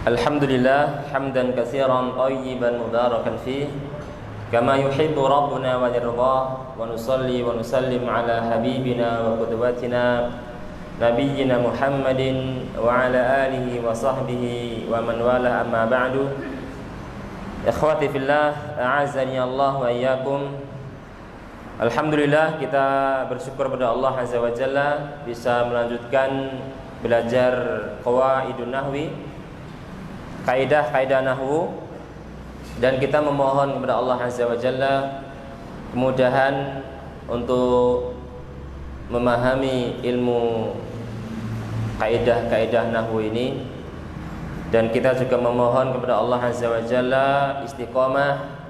Alhamdulillah hamdan katsiran thayyiban mubarakan fih kama yuhibbu rabbuna wa yardah, wa nusalli wa nusallim ala habibina wa qudwatina nabiyyina Muhammadin wa ala alihi wa sahbihi wa man wala, amma ba'du. Ikhwati fillah, a'azzani Allah wa iyyakum. Alhamdulillah, kita bersyukur pada Allah Azza wa Jalla bisa melanjutkan belajar qawaidun nahwi, kaidah-kaidah nahwu, dan kita memohon kepada Allah Azza wa Jalla kemudahan untuk memahami ilmu kaidah-kaidah nahwu ini, dan kita juga memohon kepada Allah Azza wa Jalla istiqomah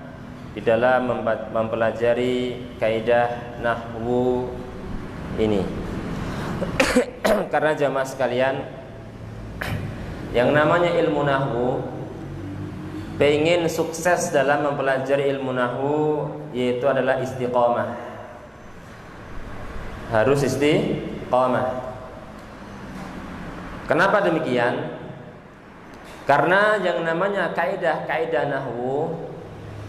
di dalam mempelajari kaidah nahwu ini. Karena jamaah sekalian, yang namanya ilmu nahwu, pengen sukses dalam mempelajari ilmu nahwu, yaitu adalah istiqomah. Harus istiqomah. Kenapa demikian? Karena yang namanya kaidah-kaidah nahwu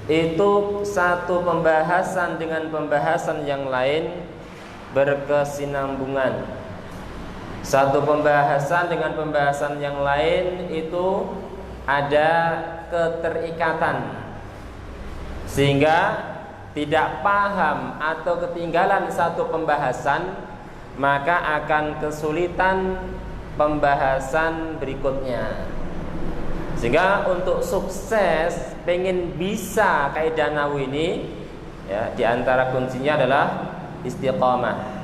itu satu pembahasan dengan pembahasan yang lain berkesinambungan. Satu pembahasan dengan pembahasan yang lain itu ada keterikatan, sehingga tidak paham atau ketinggalan satu pembahasan, maka akan kesulitan pembahasan berikutnya. Sehingga untuk sukses, pengen bisa kaidah nahwu ini, ya, diantara kuncinya adalah istiqamah.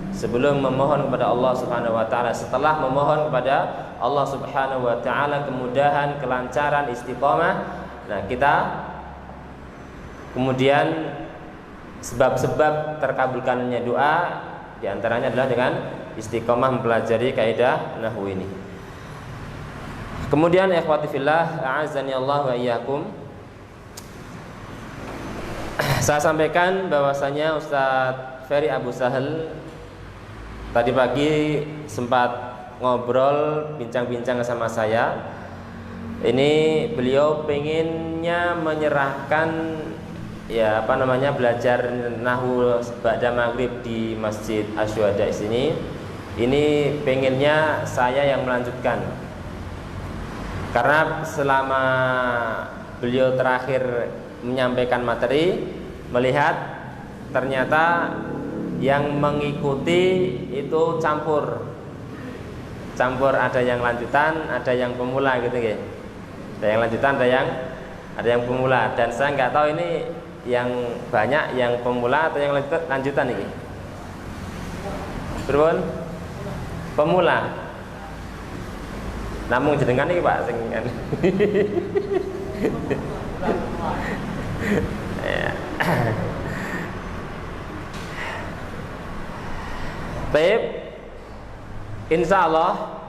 Sebelum memohon kepada Allah Subhanahu wa taala, setelah memohon kepada Allah Subhanahu wa taala kemudahan, kelancaran, istiqomah, nah kita kemudian sebab-sebab terkabulkannya doa diantaranya adalah dengan istiqomah mempelajari kaidah nahwu ini. Kemudian ikhwati fillah, a'azzani Allah wa iyyakum, saya sampaikan bahwasanya Ustaz Ferry Abu Sahal tadi pagi sempat ngobrol, bincang-bincang sama saya. Ini beliau pengennya menyerahkan belajar nahwu ba'da maghrib di Masjid Asyuhada sini. Ini pengennya saya yang melanjutkan. Karena selama beliau terakhir menyampaikan materi, melihat ternyata yang mengikuti itu campur, ada yang lanjutan, ada yang pemula gitu ya. Ada yang lanjutan, ada yang pemula, dan saya nggak tahu ini yang banyak yang pemula atau yang lanjutan ini. Berun pemula. Namun jenengan iki Pak sing kan. Baik, insya Allah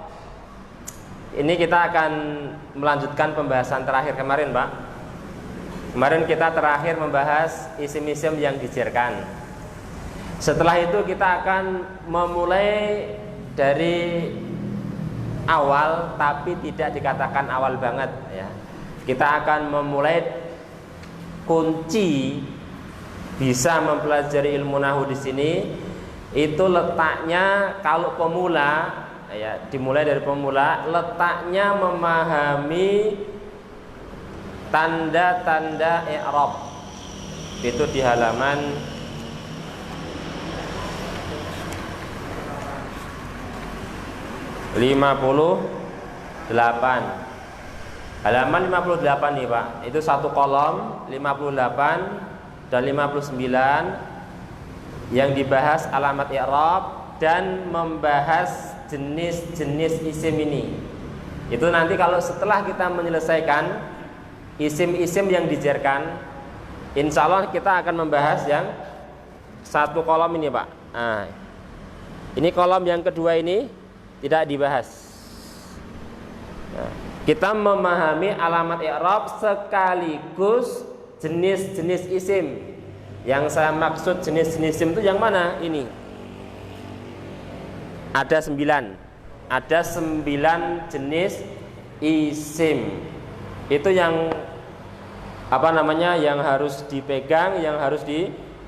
ini kita akan melanjutkan pembahasan terakhir kemarin, Pak. Kemarin kita terakhir membahas isim-isim yang dijerkan. Setelah itu kita akan memulai dari awal, tapi tidak dikatakan awal banget ya. Kita akan memulai kunci bisa mempelajari ilmu nahwu di sini. Itu letaknya kalau pemula, ya, dimulai dari pemula, letaknya memahami tanda-tanda i'rab. Itu di halaman 58. Halaman 58 nih Pak. Itu satu kolom 58 dan 59 yang dibahas alamat i'rab dan membahas jenis-jenis isim ini. Itu nanti kalau setelah kita menyelesaikan isim-isim yang dijerkan, insya Allah kita akan membahas yang satu kolom ini Pak. Nah, ini kolom yang kedua ini tidak dibahas. Nah, kita memahami alamat i'rab sekaligus jenis-jenis isim. Yang saya maksud jenis-jenis isim itu yang mana ini? Ada 9. Ada 9 jenis isim. Itu yang yang harus dipegang, yang harus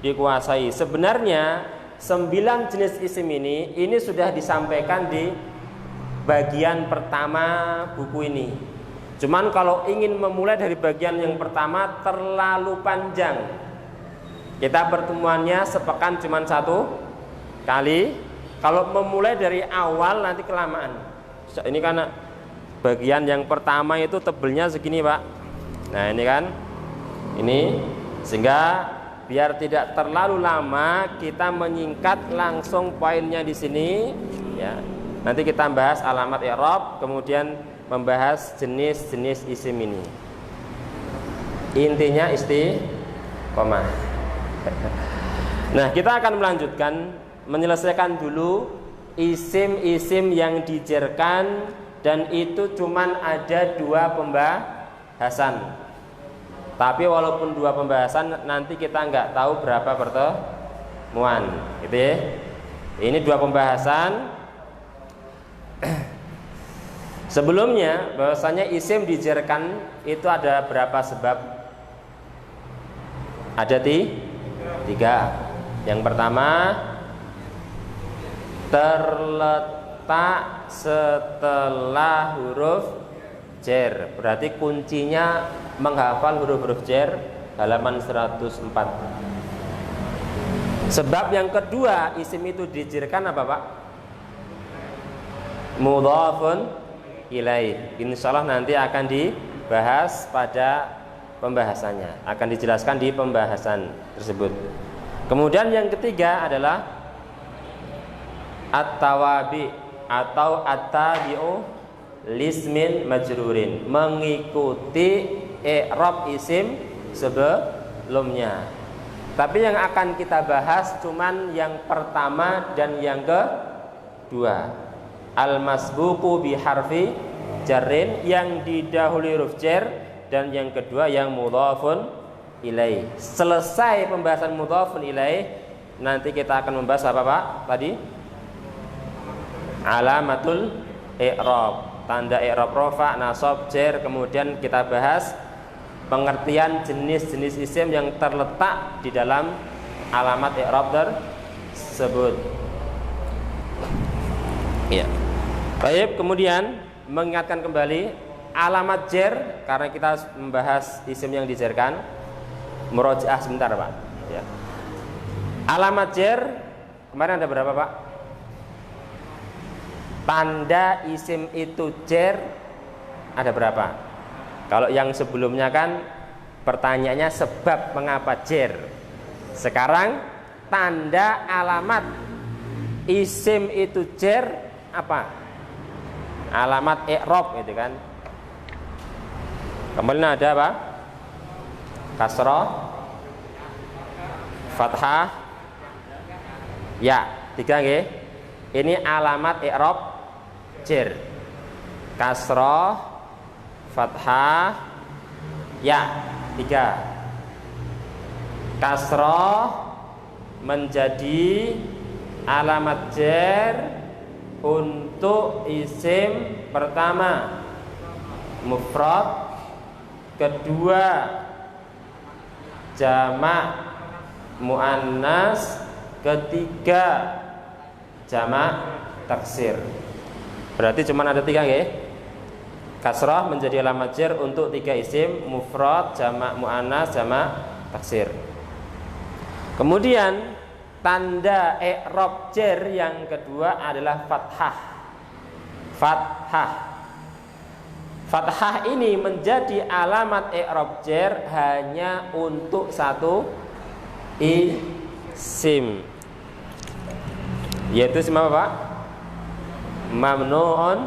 dikuasai. Sebenarnya 9 jenis isim ini sudah disampaikan di bagian pertama buku ini. Cuman kalau ingin memulai dari bagian yang pertama terlalu panjang. Kita pertemuannya sepekan cuma 1 kali. Kalau memulai dari awal nanti kelamaan. Ini karena bagian yang pertama itu tebelnya segini, Pak. Nah, ini kan. Ini sehingga biar tidak terlalu lama kita menyingkat langsung poinnya di sini ya. Nanti kita bahas alamat i'rab, kemudian membahas jenis-jenis isim ini. Intinya istiqomah. Nah, kita akan melanjutkan menyelesaikan dulu isim-isim yang dijerkan, dan itu cuman ada 2 pembahasan. Tapi walaupun 2 pembahasan, nanti kita nggak tahu berapa pertemuan, gitu ya. Ini 2 pembahasan. Sebelumnya bahwasanya isim dijerkan itu ada berapa sebab? Ada 3. Yang pertama, terletak setelah huruf jar. Berarti kuncinya menghafal huruf-huruf jar, halaman 104. Sebab yang kedua isim itu dijerkan apa, Pak? Mudhafun ilaih. Insyaallah nanti akan dibahas pada pembahasannya, akan dijelaskan di pembahasan tersebut. Kemudian yang ketiga adalah at-tawabi atau at-tabi'u lismin majrurin, mengikuti i'rab isim sebelumnya. Tapi yang akan kita bahas cuman yang pertama dan yang kedua. Al-masbuqu bi harfi jarrin, yang didahului huruf jar, dan yang kedua yang mudhafun ilaih. Selesai pembahasan mudhafun ilaih, nanti kita akan membahas apa, Pak? Tadi alamatul i'rab, tanda i'rab rafa, nasab, jar. Kemudian kita bahas pengertian jenis-jenis isim yang terletak di dalam alamat i'rab tersebut. Iya. Baik, kemudian mengingatkan kembali alamat jar, karena kita membahas isim yang dijarkan. Murojaah sebentar, Pak. Ya. Alamat jar kemarin ada berapa, Pak? Tanda isim itu jar ada berapa? Kalau yang sebelumnya kan pertanyaannya sebab mengapa jar. Sekarang tanda alamat isim itu jar apa? Alamat i'rab itu kan. Kemudian ada apa? Kasrah, fathah, ya. 3 nggih. Ini alamat i'rab jar. Kasrah, fathah, ya. 3. Kasrah menjadi alamat jar untuk isim pertama mufrad, kedua jamak muannas, ketiga jamak taksir. Berarti cuma ada 3 nggih. Kasrah menjadi alamat jar untuk 3 isim mufrad, jamak muannas, jamak taksir. Kemudian tanda i'rab jar yang kedua adalah fathah. Fathah. Fathah ini menjadi alamat i'rab jar hanya untuk 1 isim. Yaitu isim apa, Pak? Mamnu'un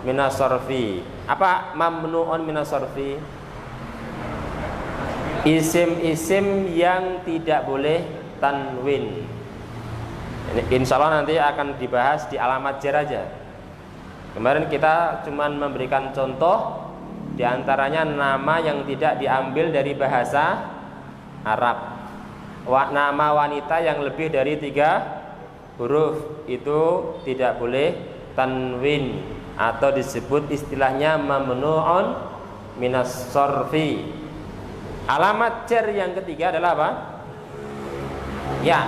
minas sarfi. Apa mamnu'un minas sarfi? Isim-isim yang tidak boleh tanwin. Ini insyaallah nanti akan dibahas di alamat jar aja. Kemarin kita cuma memberikan contoh, diantaranya nama yang tidak diambil dari bahasa Arab. Nama wanita yang lebih dari 3 huruf itu tidak boleh tanwin atau disebut istilahnya mamnu'un minas sorfi. Alamat jar yang ketiga adalah apa? Ya.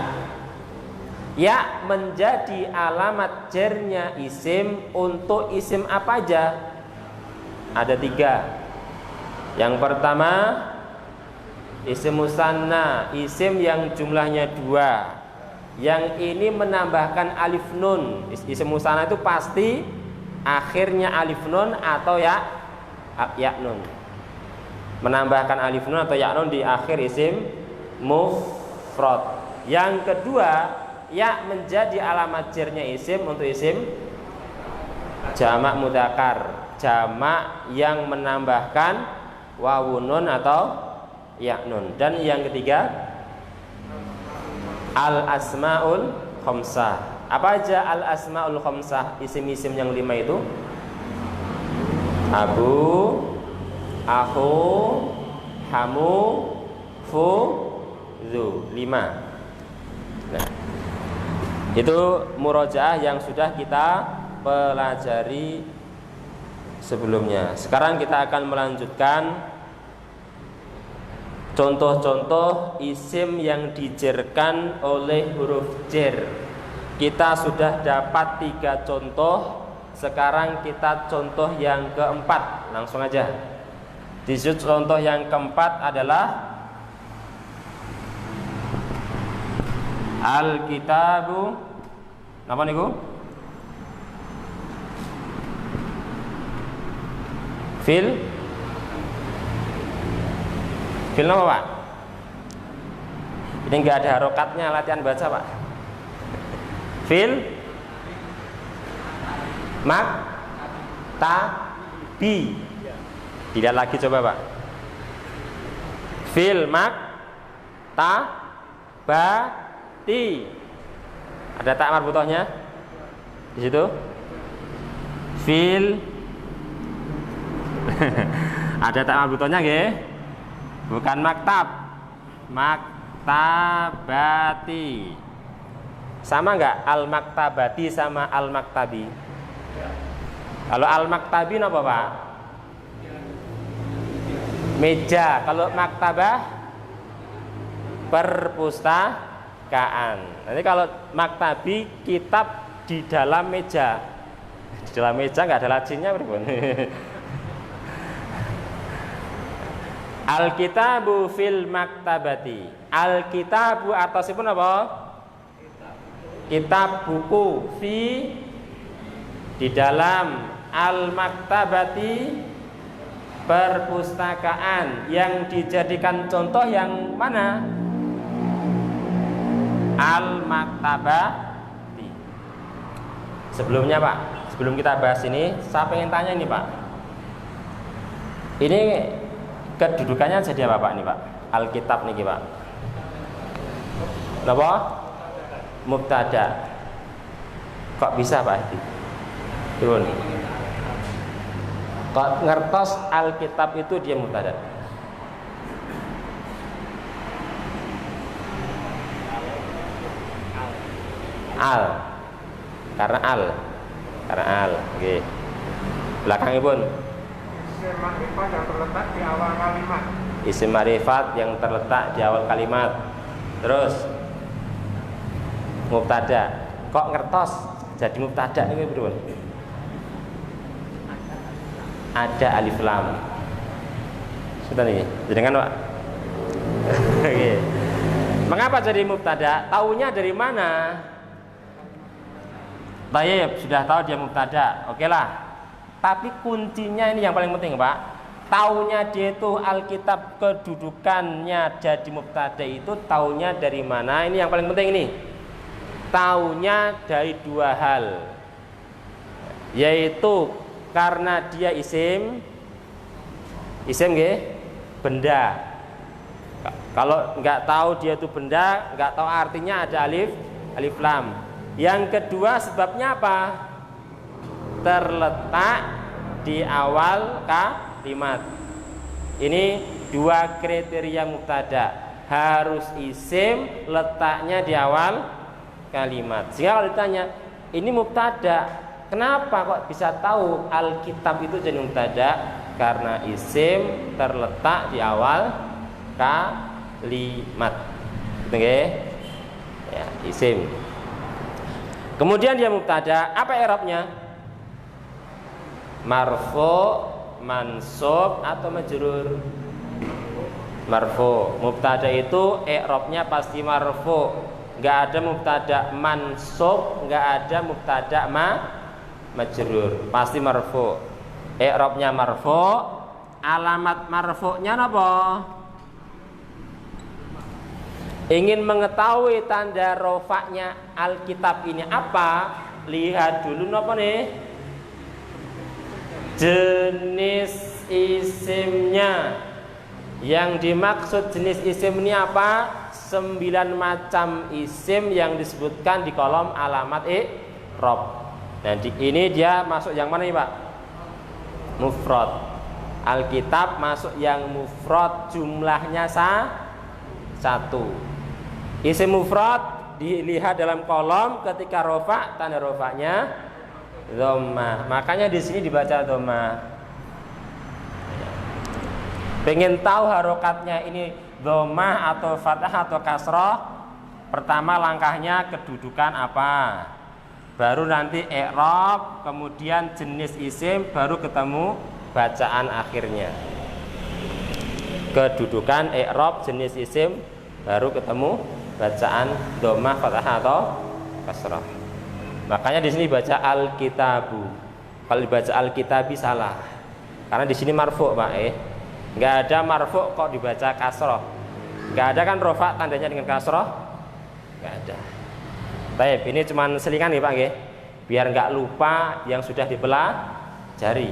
Ya menjadi alamat jarnya isim untuk isim apa aja? Ada 3. Yang pertama isim musanna, isim yang jumlahnya 2. Yang ini menambahkan alif nun. Isim musanna itu pasti akhirnya alif nun atau ya nun. Menambahkan alif nun atau ya nun di akhir isim mufrad. Yang kedua, ya menjadi alamat jarnya isim untuk isim jamak mudzakkar, jamak yang menambahkan wawun nun atau ya nun. Dan yang ketiga, al asmaul khamsah. Apa aja al asmaul khamsah? Isim-isim yang 5 itu: abu, aku, hamu, fu, zu. 5. Nah, itu murojaah yang sudah kita pelajari sebelumnya. Sekarang kita akan melanjutkan contoh-contoh isim yang dijerkan oleh huruf jer. Kita sudah dapat 3 contoh. Sekarang kita contoh yang keempat. Langsung aja. Di contoh yang keempat adalah Al-kitabu. Napa niku? Fil nama Pak? Ini enggak ada harokatnya, latihan baca Pak. Fil maktabi. Tidak lagi coba Pak. Fil maktabati. Ada tak marbutohnya di situ? Fil ada tak marbutohnya nggih? Bukan maktab, maktabati. Sama enggak al-maktabati sama al-maktabi? Kalau al-maktabi napa Pak? Meja. Kalau maktabah perpustakaan. Nanti kalau maktabi kitab di dalam meja. Di dalam meja enggak ada lajinnya pripun? Al-kitabu fil maktabati. Al-kitabu atasipun apa? Kitab buku. Fi di dalam, al-maktabati perpustakaan. Yang dijadikan contoh yang mana? Al-maktabati. Sebelumnya Pak, sebelum kita bahas ini, saya pengen tanya ini Pak. Ini kedudukannya jadi apa Pak ini Pak? Alkitab niki Pak. Napa? Mubtada. Kok bisa Pak Hadi? Turun. Kok ngertos Alkitab itu dia mubtada? Al. Karena al. Oke. Belakangipun isim ma'rifat yang terletak di awal kalimat. Isim ma'rifat yang terletak di awal kalimat. Terus mubtada. Kok ngertos jadi mubtada niku pripun? Ada alif lam. Sudah nih, jenengan Pak. Oke. Mengapa jadi mubtada? Taunya dari mana? Baik, sudah tahu dia mubtada. Oke lah. Tapi kuncinya ini yang paling penting Pak. Taunya dia itu Alkitab kedudukannya jadi mubtada itu taunya dari mana? Ini yang paling penting ini. Taunya dari 2 hal. Yaitu karena dia isim nggih, benda. Kalau nggak tahu dia itu benda, nggak tahu artinya ada alif lam. Yang kedua sebabnya apa? Terletak di awal kalimat. Ini 2 kriteria mubtada. Harus isim, letaknya di awal kalimat. Sehingga kalau ditanya, ini mubtada, Kenapa kok bisa tahu Alkitab itu jadi mubtada? Karena isim terletak di awal kalimat. Oke? Ya, isim. Kemudian dia mubtada, apa i'rabnya? Marfu, mansub atau majrur? Marfu. Mubtada itu i'rabnya pasti marfu. Enggak ada mubtada mansub, enggak ada mubtada majrur. Pasti marfu. I'rabnya marfu. Alamat marfu'nya napa? Ingin mengetahui tanda rofaknya Alkitab ini apa? Lihat dulu napa nih? Jenis isimnya. Yang dimaksud jenis isim ini apa? 9 macam isim yang disebutkan di kolom alamat i'rab. Nah, ini dia masuk yang mana nih, Pak? Mufrad. Alkitab masuk yang mufrad, jumlahnya 1. Isim mufrad dilihat dalam kolom ketika rofa, tanda rofanya dhamma. Makanya di sini dibaca dhamma. Pengen tahu harokatnya ini dhamma atau fathah atau kasroh? Pertama langkahnya kedudukan apa? Baru nanti i'rab, kemudian jenis isim, baru ketemu bacaan akhirnya. Kedudukan, i'rab, jenis isim, baru ketemu bacaan dhammah, fathah atau kasrah. Makanya di sini baca al-kitabu. Kalau dibaca al-kitabi salah. Karena di sini marfu', Pak. Enggak ada marfu' kok dibaca kasrah. Enggak ada kan rofa tandanya dengan kasrah? Enggak ada. Baik, ini cuma selingan nih, Pak, nggih. Biar enggak lupa yang sudah dipelajari.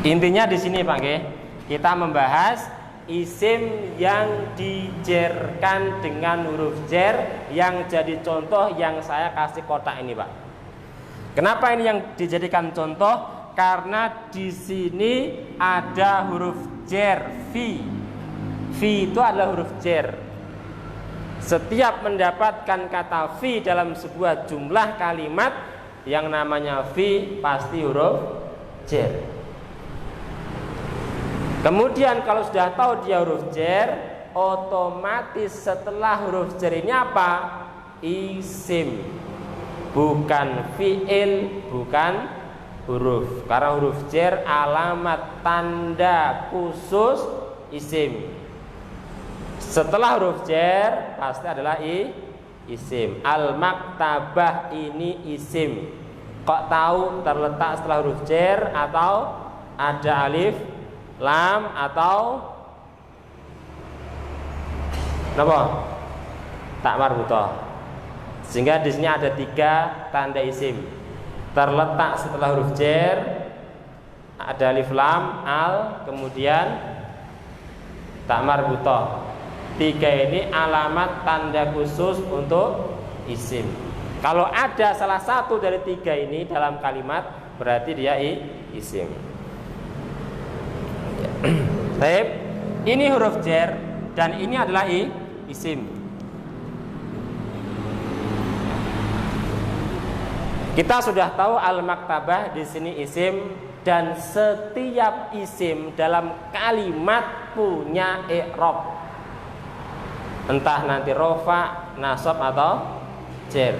Intinya di sini, Pak, nggih. Kita membahas isim yang dijerkan dengan huruf jer, yang jadi contoh yang saya kasih kotak ini, Pak. Kenapa ini yang dijadikan contoh? Karena di sini ada huruf jer, fi. Fi itu adalah huruf jer. Setiap mendapatkan kata fi dalam sebuah jumlah kalimat, yang namanya fi pasti huruf jer. Kemudian kalau sudah tahu dia huruf jer, otomatis setelah huruf jer ini apa? Isim, bukan fi'il, bukan huruf. Karena huruf jer alamat tanda khusus isim. Setelah huruf jer pasti adalah isim. Al-maktabah ini isim. Kok tahu terletak setelah huruf jer atau ada alif, lam atau apa? Tak marbutah. Sehingga di sini ada 3 tanda isim. Terletak setelah huruf jer, ada alif lam, al, kemudian tak marbutah. 3 ini alamat tanda khusus untuk isim. Kalau ada salah satu dari 3 ini dalam kalimat, berarti dia isim. Baik, ini huruf jer dan ini adalah isim. Kita sudah tahu al-maktabah di sini isim, dan setiap isim dalam kalimat punya i'rab. Entah nanti rofa, nasab atau jer.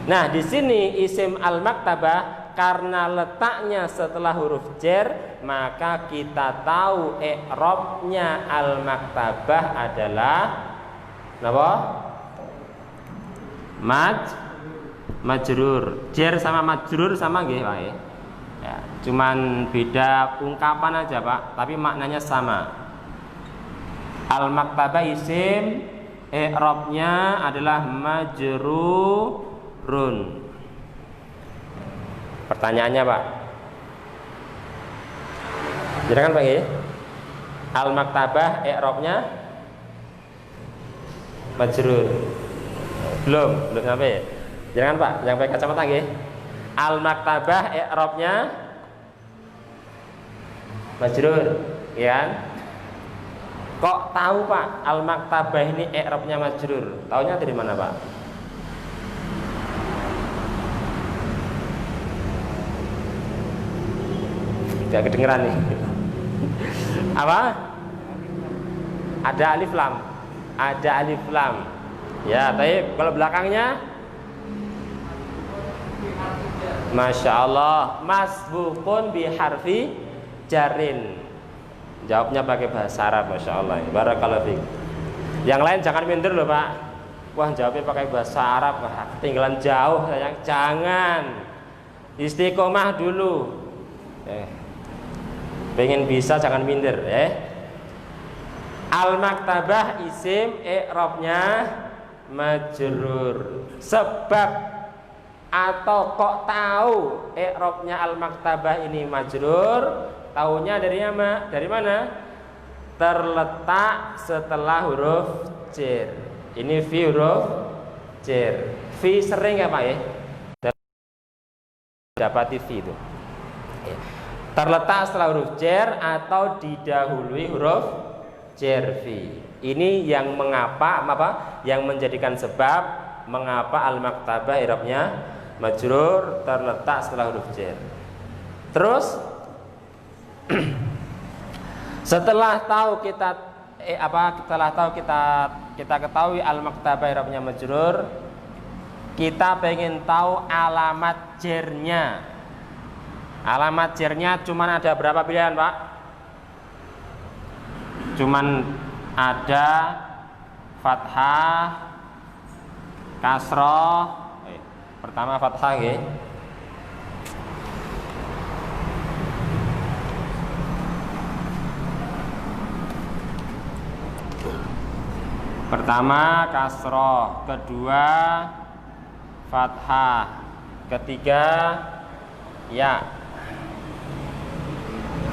Nah, di sini isim al-maktabah karena letaknya setelah huruf jer, maka kita tahu i'rabnya al-maktabah adalah apa? Majrur. Jer sama majrur sama nggih, Pak. Ya, cuman beda ungkapan aja, Pak, tapi maknanya sama. Al-maktabah isim, i'rabnya adalah majrurun. Pertanyaannya, Pak. Silakan, Pak, ya. Al-maktabah i'rabnya majrur. Belum sampai ya. Silakan, Pak, yang pakai kacamata nggih. Al-maktabah i'rabnya majrur, ya kan? Kok tahu, Pak, al-maktabah ini i'rabnya majrur? Taunya dari mana, Pak? Gak kedengeran nih. Apa? Ada alif lam. Ada alif lam. Ya, baik. Kalau belakangnya Masya Allah, masbuqun biharfi jarin. Jawabnya pakai bahasa Arab, Masya Allah. Barakallahu fiik. Yang lain jangan minder loh Pak. Wah, jawabnya pakai bahasa Arab, ketinggalan jauh sayang. Jangan. Istiqomah dulu. Pengen bisa jangan minder, Al-maktabah isim i'rabnya majrur. Sebab atau kok tahu i'rabnya al-maktabah ini majrur? Taunya dari mana? Dari mana? Terletak setelah huruf jar. Ini fi huruf jar. Fi sering ya Pak ya? Dapati fi itu. Terletak setelah huruf jar atau didahului huruf jar fi. Ini yang mengapa apa? Yang menjadikan sebab mengapa al-maktabah i'rabnya majrur terletak setelah huruf jar. Terus setelah tahu kita ketahui al-maktabah i'rabnya majrur, kita pengen tahu alamat jarnya. Alamat jarnya cuman ada berapa pilihan, Pak? Cuman ada fathah, kasroh. Pertama fathah nggih. Pertama kasroh, kedua fathah, ketiga ya.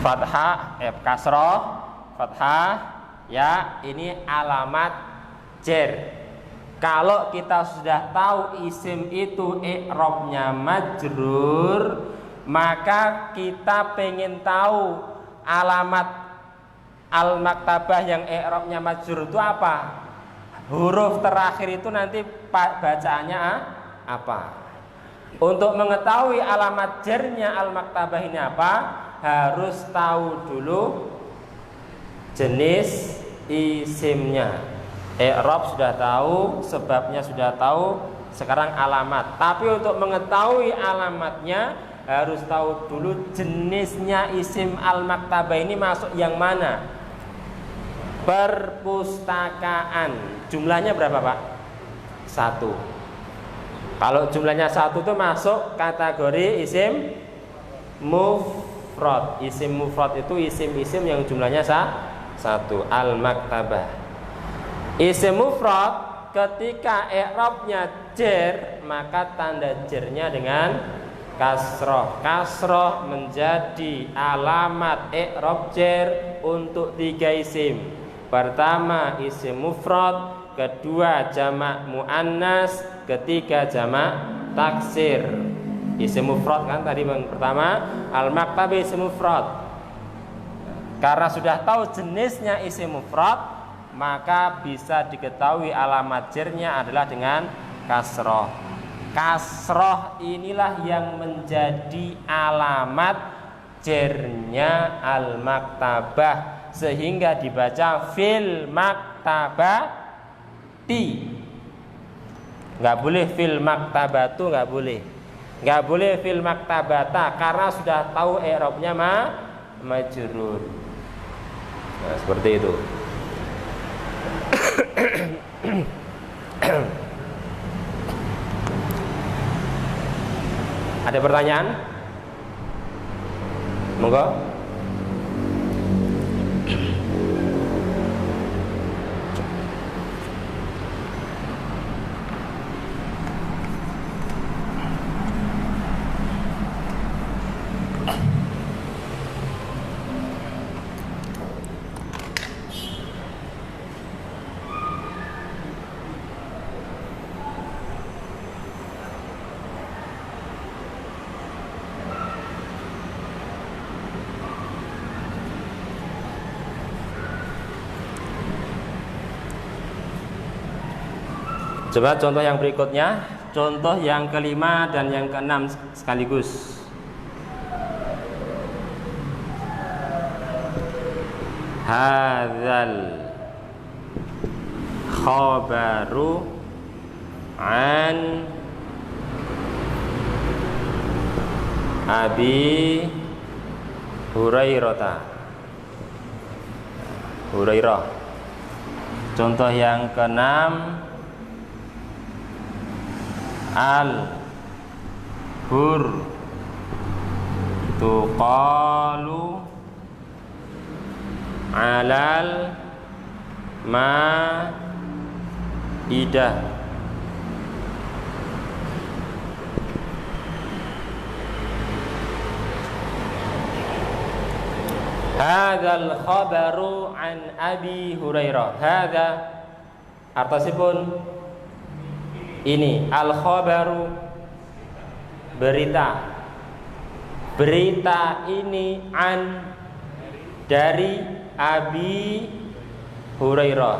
Fathah, kasroh, fathah, ya. Ini alamat jar. Kalau kita sudah tahu isim itu i'rabnya majrur, maka kita pengen tahu alamat al-maktabah yang i'rabnya majrur itu apa? Huruf terakhir itu nanti bacaannya apa? Untuk mengetahui alamat jarnya al-maktabah ini apa, harus tahu dulu jenis isimnya. I'rab sudah tahu, sebabnya sudah tahu, sekarang alamat. Tapi untuk mengetahui alamatnya harus tahu dulu jenisnya isim al-maktabah ini masuk yang mana. Perpustakaan. Jumlahnya berapa Pak? 1. Kalau jumlahnya 1 itu masuk kategori isim mufrad. Isim mufrad itu isim-isim yang jumlahnya 1. Al-maktabah. Isim mufrad ketika i'rabnya jar, maka tanda jarnya dengan kasroh. Kasroh menjadi alamat i'rab jar untuk 3 isim. Pertama isim mufrad, kedua jamak muannas, ketiga jamak taksir. Isim mufrad kan tadi yang pertama al-maktabah isim mufrad. Karena sudah tahu jenisnya isim mufrad, maka bisa diketahui alamat jarnya adalah dengan kasroh. Kasroh inilah yang menjadi alamat jarnya al-maktabah, sehingga dibaca fil maktabati. Nggak boleh fil maktabatu, nggak boleh. Nggak boleh fil maktabata, karena sudah tahu i'rabnya majrur. Nah, seperti itu. Ada pertanyaan? Monggo. Coba contoh yang berikutnya, contoh yang kelima dan yang keenam sekaligus. hadzal khabaru an Abi Hurairah. Contoh yang keenam, al-burtuqalu alal ma'idah. Hadzal khabaru an Abi Hurairah. Hadza artosipun ini, al khabaru berita. Berita ini an dari Abi Hurairah.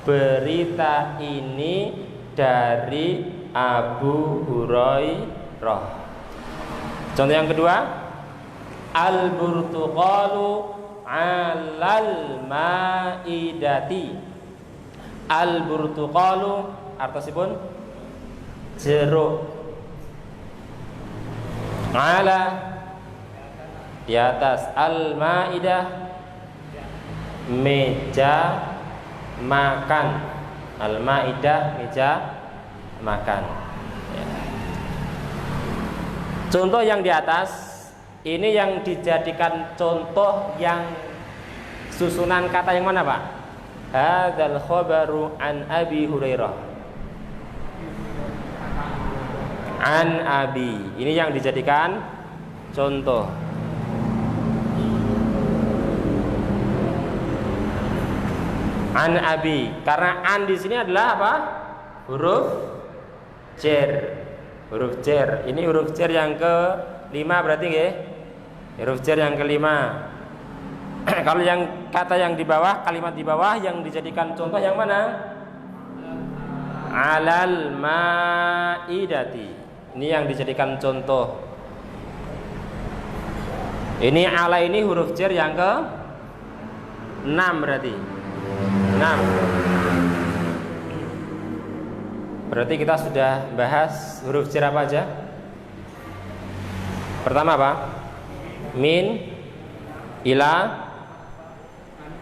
Berita ini dari Abu Hurairah. Contoh yang kedua, al-burtuqalu alal maidati. Al-burtuqalu artosipun jeruk. Ala di atas, al-maidah meja makan. Al-maidah meja makan. Contoh yang di atas ini yang dijadikan contoh yang susunan kata yang mana, Pak? Hadzal khabaru an Abi Hurairah. An Abi. Ini yang dijadikan contoh. An Abi. Karena an di sini adalah apa? Huruf jar. Huruf jar. Ini huruf jar yang ke-5 berarti nggih? Huruf jar yang ke-5. Kalau yang kata yang di bawah, kalimat di bawah yang dijadikan contoh yang mana? Alal maidati. Ini yang dijadikan contoh. Ini ala ini huruf jar yang ke-6 berarti. 6. Berarti kita sudah bahas huruf jar apa aja? Pertama apa? Min, ila,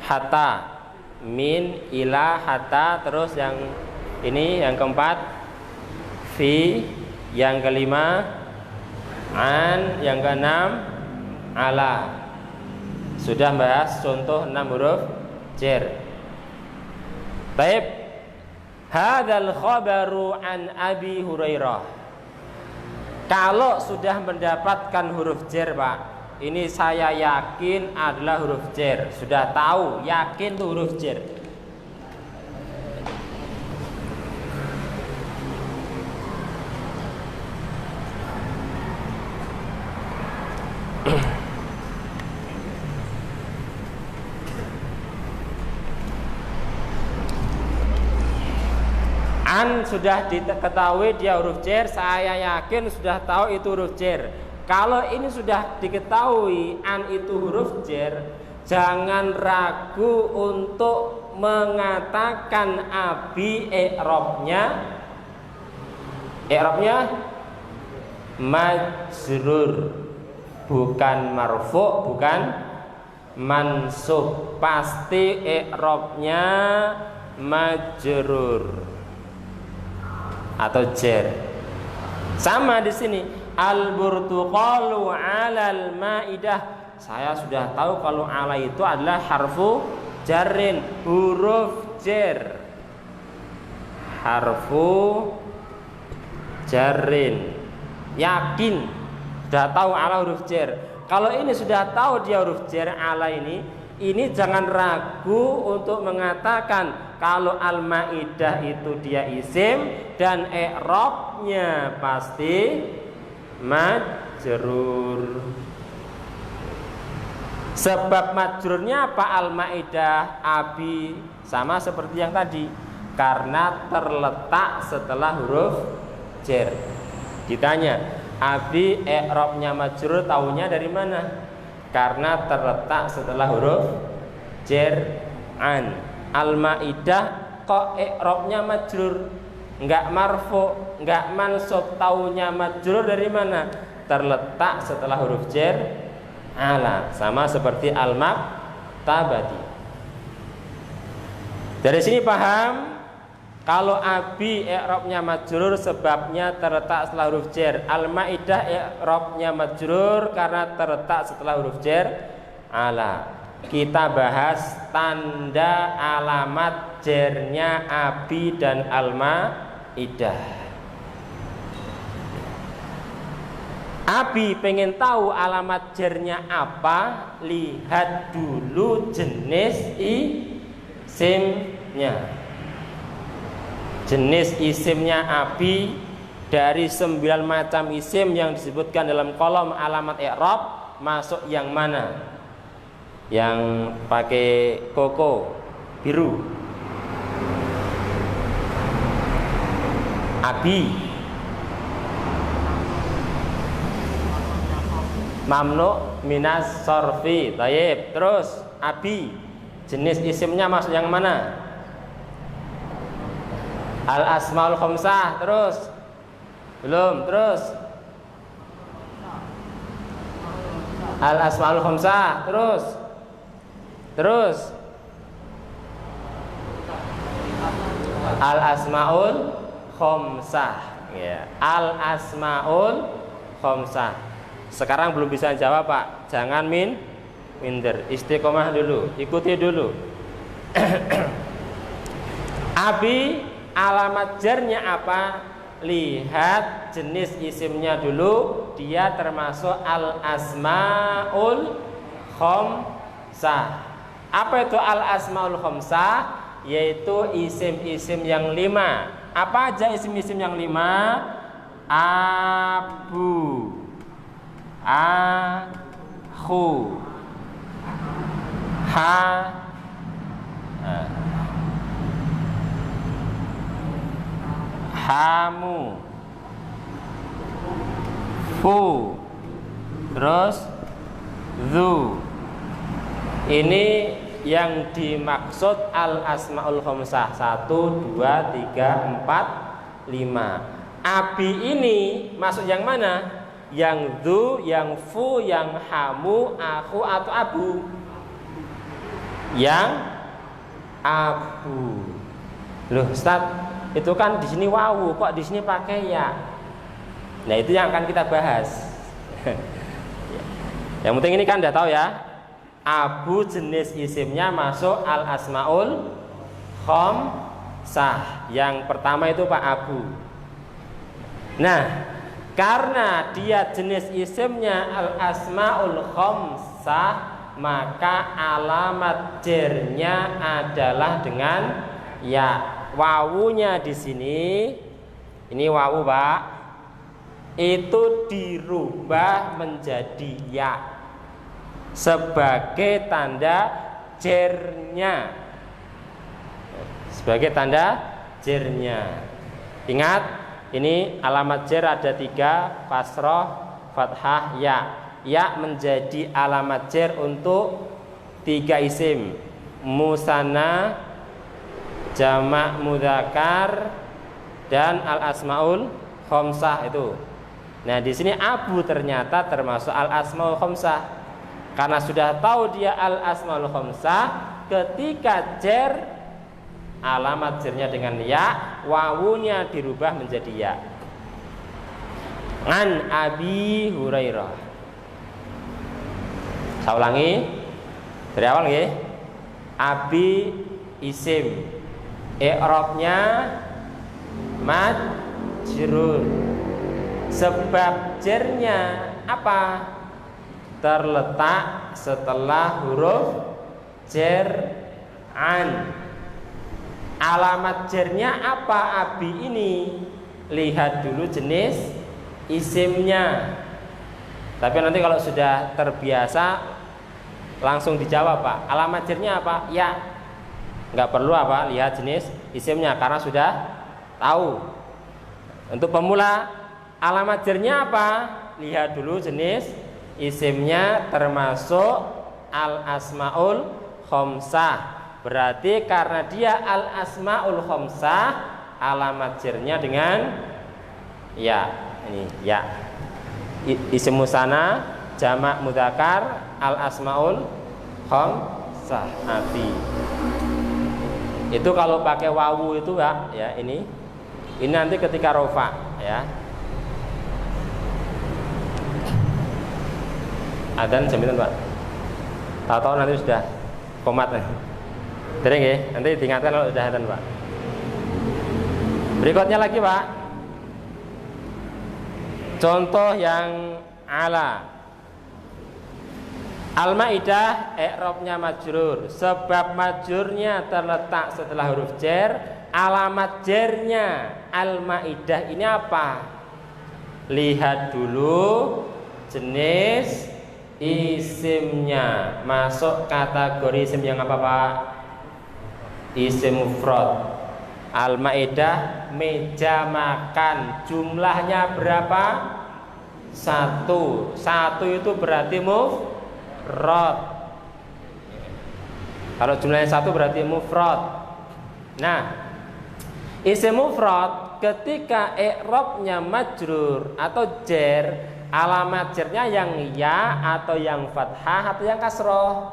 hatta. Min, ila, hatta. Terus yang ini yang keempat, fi. Yang kelima, an. Yang keenam, ala. Sudah bahas contoh 6 huruf jar. Baik. Hadzal khabaru an Abi Hurairah. Kalau sudah mendapatkan huruf jar, Pak, ini saya yakin adalah huruf jar. Sudah tahu, yakin itu huruf jar. An sudah diketahui dia huruf jar, saya yakin sudah tahu itu huruf jar. Kalau ini sudah diketahui an itu huruf jar, jangan ragu untuk mengatakan abi i'rabnya. I'rabnya majrur, bukan marfu', bukan mansub. Pasti i'rabnya majrur atau jar. Sama di sini, al-burtuqalu 'alal maidah. Saya sudah tahu kalau ala itu adalah harfu jarrin, huruf jar. Harfu jarrin. Yakin sudah tahu ala huruf jar. Kalau ini sudah tahu dia huruf jar ala ini jangan ragu untuk mengatakan kalau al-maidah itu dia isim dan i'rabnya pasti majrur. Sebab majrurnya apa? Al-maidah abi, sama seperti yang tadi, karena terletak setelah huruf jar. Ditanya, abi i'rabnya majrur, tahunya dari mana? Karena terletak setelah huruf jer'an. Al-Maidah kok i'rabnya majrur, enggak marfu, enggak mansub, taunya majrur dari mana? Terletak setelah huruf jar ala, sama seperti al-maktabati. Dari sini paham kalau abi i'rabnya majrur sebabnya terletak setelah huruf jar. Al-Maidah i'rabnya majrur karena terletak setelah huruf jar ala. Kita bahas tanda alamat jarnya abi dan al-Maidah. Abi pengen tahu alamat jarnya apa, lihat dulu jenis isimnya. Jenis isimnya abi dari 9 macam isim yang disebutkan dalam kolom alamat i'rab masuk yang mana? Yang pakai koko biru. Abi mamnu minas sorfi. Tayyib. Terus abi jenis isimnya masuk yang mana? Al asmaul khamsah. Terus belum. Terus al asmaul khamsah. Terus al asmaul khamsah, ya. Al asmaul khamsah. Sekarang belum bisa jawab, Pak. Jangan minder. Istiqomah dulu, ikuti dulu. Abi alamat jarnya apa? Lihat jenis isimnya dulu. Dia termasuk al asmaul khamsah. Apa itu al-asmaul khamsah? Yaitu isim-isim yang 5. Apa aja isim-isim yang 5? Abu, akhu, hamu, fu, terus zu. Ini yang dimaksud al-asmaul khamsah. 1, 2, 3, 4, 5. Abi ini masuk yang mana? Yang dzu, yang fu, yang hamu, aku atau abu? Yang abu. Loh, Ustaz, itu kan di sini wawu, kok di sini pakai ya? Nah, itu yang akan kita bahas. Yang penting ini kan udah tahu ya. Abu jenis isimnya masuk al asmaul khamsah. Yang pertama itu Pak Abu. Nah, karena dia jenis isimnya al asmaul khamsah, maka alamat jarnya adalah dengan ya. Wawunya di sini, ini wawu Pak, itu dirubah menjadi ya sebagai tanda jernya, sebagai tanda jernya. Ingat, ini alamat jer ada 3, kasroh, fathah, ya. Ya menjadi alamat jer untuk 3 isim, musanna, jamak mudzakkar, dan al asmaul khamsah itu. Nah, di sini abu ternyata termasuk al asmaul khamsah. Karena sudah tahu dia al asmaul khamsah, ketika jer alamat jernya dengan ya, wawunya dirubah menjadi ya. An Abi Hurairah. Saya ulangi dari awal nggih. Abi isim, i'rabnya majrur. Sebab jernya apa? Terletak setelah huruf jar an. Alamat jarnya apa abi ini? Lihat dulu jenis isimnya. Tapi nanti kalau sudah terbiasa langsung dijawab, Pak. Alamat jarnya apa? Ya. Nggak perlu apa? Lihat jenis isimnya karena sudah tahu. Untuk pemula, alamat jarnya apa? Lihat dulu jenis isimnya, termasuk al asmaul khamsah. Berarti karena dia al asmaul khamsah, alamat jarnya dengan ya. Ini ya. Isim musanna, jamak mudzakkar, al asmaul khamsah. Abi. Itu kalau pakai wawu itu ya ini nanti ketika rofa ya. Adzan jam itu Pak. Tahu nanti sudah komat. Sering ya, nanti diingatkan kalau sudah adzan Pak. Berikutnya lagi Pak. Contoh yang ala. Al-Maidah i'rabnya majrur, sebab majrurnya terletak setelah huruf jar. Alamat jarnya Al-Maidah ini apa? Lihat dulu jenis isimnya. Masuk kategori isim yang apa Pak? Isim mufrad. Al-Maidah meja makan. Jumlahnya berapa? Satu itu berarti mufrad. Kalau jumlahnya satu berarti mufrad. Nah, isim mufrad ketika i'rabnya majrur atau jar, alamat jarnya yang ya atau yang fathah atau yang kasroh?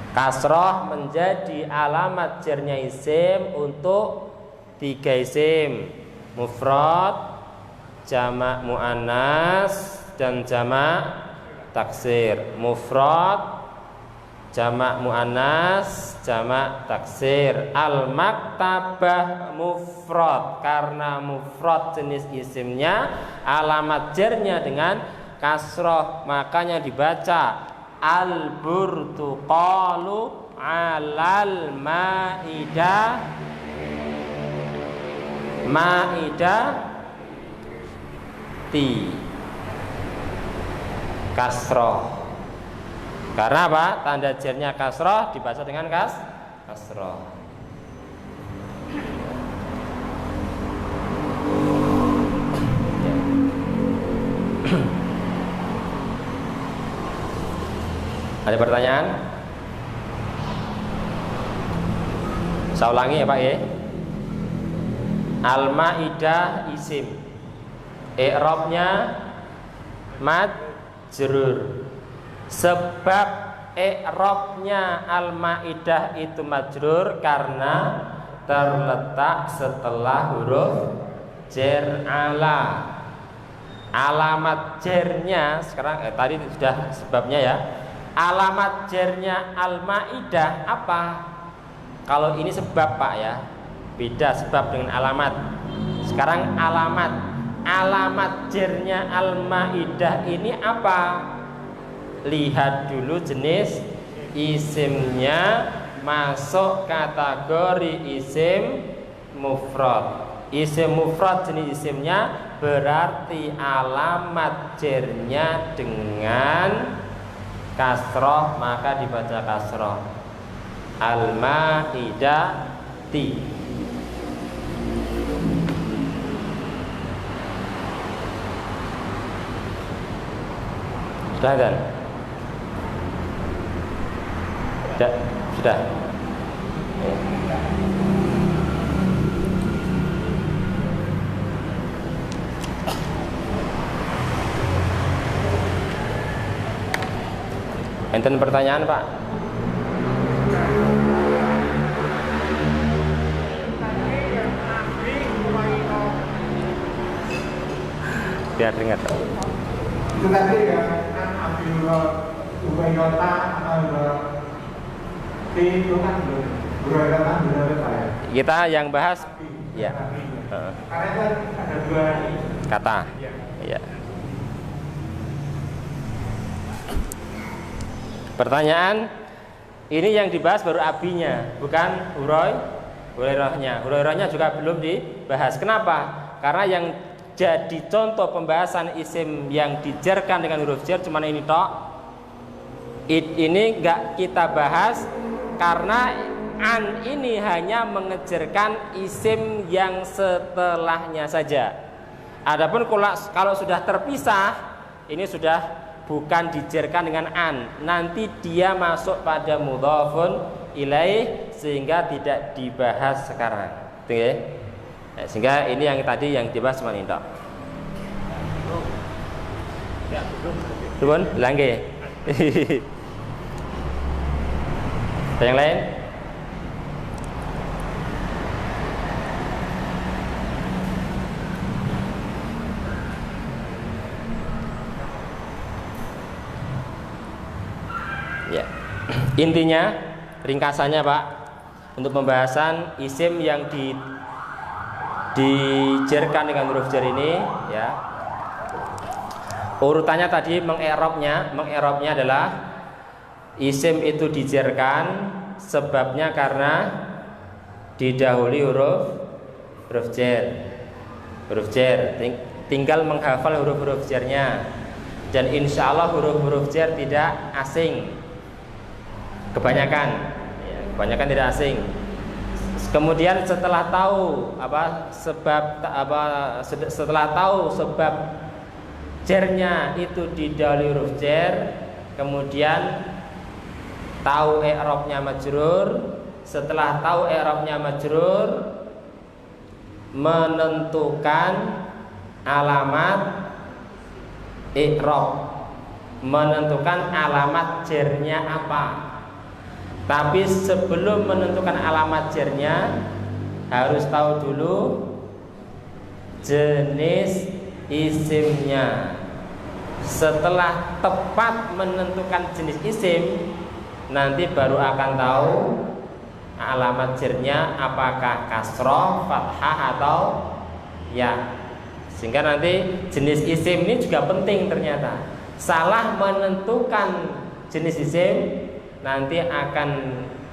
Kasroh menjadi alamat jarnya isim untuk 3 isim: mufrad, jamak muannas, dan jamak taksir. Mufrad, jamak muannas, jamak taksir. Al-maktabah mufrad, karena mufrad jenis isimnya, alamat jarnya dengan kasroh, makanya dibaca al-burtuqalu alal maidati kasroh. Karena apa? Tanda jarnya kasroh dibaca dengan kasroh. Ada pertanyaan? Saya ulangi ya Pak ya. Al-Maidah isim, i'rabnya majrur. Sebab i'rabnya Al-Maidah itu majrur karena terletak setelah huruf jar ala. Alamat jarnya sekarang tadi sudah sebabnya ya. Alamat jarnya Al-Maidah apa? Kalau ini sebab Pak ya, beda sebab dengan alamat. Sekarang alamat jarnya Al-Maidah ini apa? Lihat dulu jenis isimnya, masuk kategori isim mufrad. Isim mufrad jenis isimnya berarti alamat jarnya dengan kasroh, maka dibaca kasroh. Al-Maidati. Sudah kan? Sudah. Enten pertanyaan Pak? Biar dengar. Itu tadi ya kan Abdullah Ubaidota atau itu kan Ubaidota benar ya? Kita yang bahas ya. Karena kan ada 2 kata. Iya. Pertanyaan ini yang dibahas baru abinya, bukan hurairahnya. Hurairahnya juga belum dibahas. Kenapa? Karena yang jadi contoh pembahasan isim yang dijarkan dengan huruf jar cuma ini tok. Ini enggak kita bahas karena an ini hanya mengejarkan isim yang setelahnya saja. Adapun kalau sudah terpisah, ini sudah bukan dijerkan dengan an. Nanti dia masuk pada mudhafun ilaih sehingga tidak dibahas sekarang. Oke. Okay? Nah, sehingga ini yang tadi yang dibahas cuma ini. Ya, belum. Belum? Langge. Ada yang lain? Ya. Intinya, ringkasannya Pak, untuk pembahasan isim yang dijerkan dengan huruf jar ini, ya. Urutannya tadi mengerobnya adalah isim itu dijerkan sebabnya karena didahului huruf jar. Tinggal menghafal huruf-huruf jarnya. Dan insya Allah huruf-huruf jar tidak asing. Kebanyakan tidak asing. Kemudian setelah tahu sebab jarnya itu didahului huruf jar, kemudian tahu i'rabnya majrur. Setelah tahu i'rabnya majrur, menentukan alamat i'rab, menentukan alamat jarnya apa. Tapi sebelum menentukan alamat jarnya harus tahu dulu jenis isimnya. Setelah tepat menentukan jenis isim, nanti baru akan tahu alamat jarnya apakah kasroh, fathah atau ya. Sehingga nanti jenis isim ini juga penting ternyata. Salah menentukan jenis isim nanti akan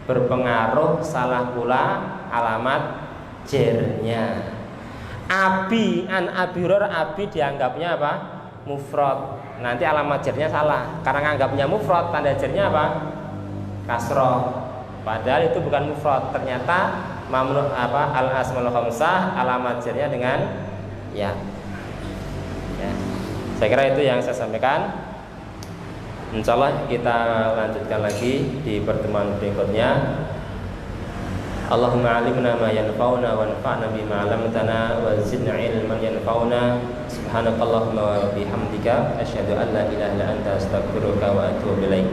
berpengaruh salah pula alamat jarnya. Abi dianggapnya apa? Mufrad. Nanti alamat jarnya salah karena nganggapnya mufrad, tanda jarnya apa? Kasroh. Padahal itu bukan mufrad. Ternyata al asmaul khamsah alamat jarnya dengan ya. Saya kira itu yang saya sampaikan. Insyaallah kita lanjutkan lagi di pertemuan berikutnya. Allahumma alimna ma yanfa'una wanfa'na bima 'allamtana wa zidna ilman yanfa'una. Subhanakallahumma wa bihamdika asyhadu an la ilaha illa anta astaghfiruka wa atubu ilaik.